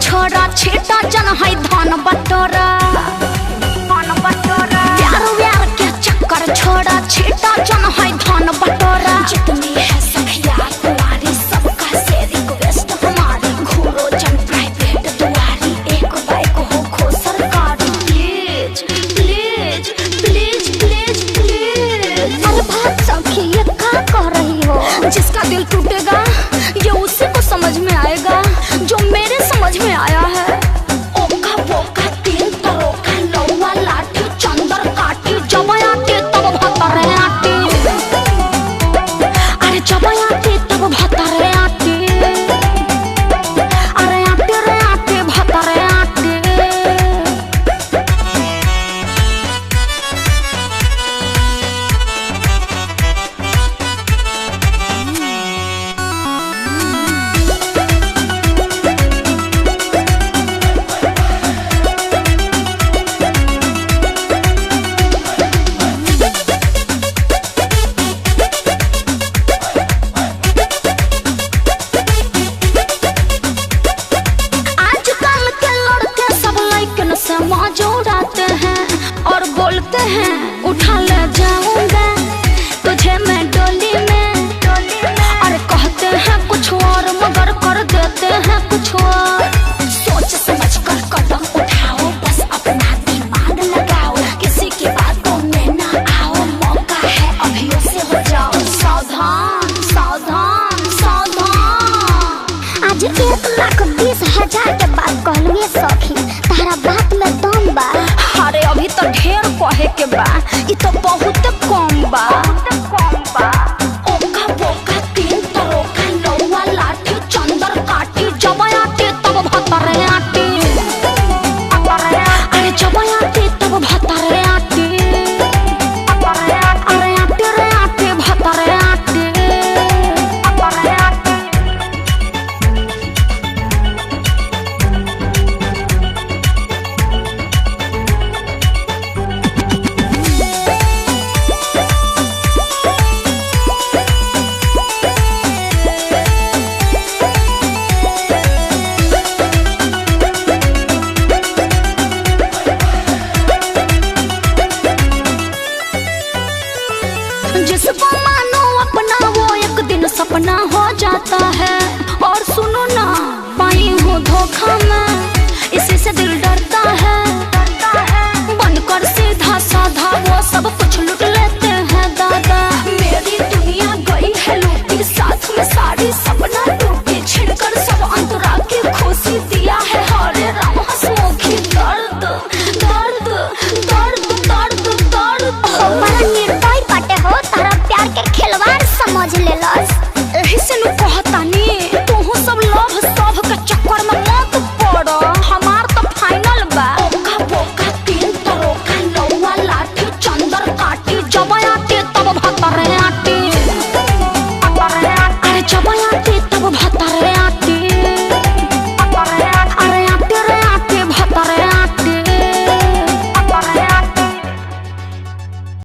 छोरा छेटा जन है धन बटोरा प्यार व्यार के चक्कर छोड़ा छेटा जन है धन बटोरा। जितनी है सखिया तुम्हारी सबका से रिक्वेस्ट हमारी घूरो जन प्राइवेट दुआरी एक बाइक हो खो सरकारी please please please please please. अरे बात सखी ये क्या कह रही हो? जिसका दिल टूटेगा ये उसी को समझ में आएगा जो मेरे समझ में आया है। ओका बोका तीन तरों का लौवा लाठी चंदर काटी जब आती तब भतरे आती। अरे जब आती तब भतरे आती। अरे आती रे आती भतरे आती। मौज उड़ाते हैं और बोलते हैं उठा ले जाऊंगा तुझे मैं डोली में। और कहते हैं कुछ और मगर कर देते हैं कुछ और। सोच समझ कर कदम उठाओ बस अपना दिमाग लगाओ किसी की बातों में ना आओ मौका है अभी से हो जाओ सावधान सावधान सावधान। आज 1,20,000 के बाद कहलुए सखी तारा बात में दम बा। अरे अभी तो ढेर कहे के बा ई तो बहुत कम बा। ओका बोका तीन तरों का लौवा लाठी चंदर काटी जब आती तब भतरे आती। अरे जब आती तब भतरे आती। अरे आती रे आती भतरे आती। जिसको मानो अपना वो एक दिन सपना हो जाता है। और सुनो ना पाई हूँ धोखा मैं इसी से दिल डरता है।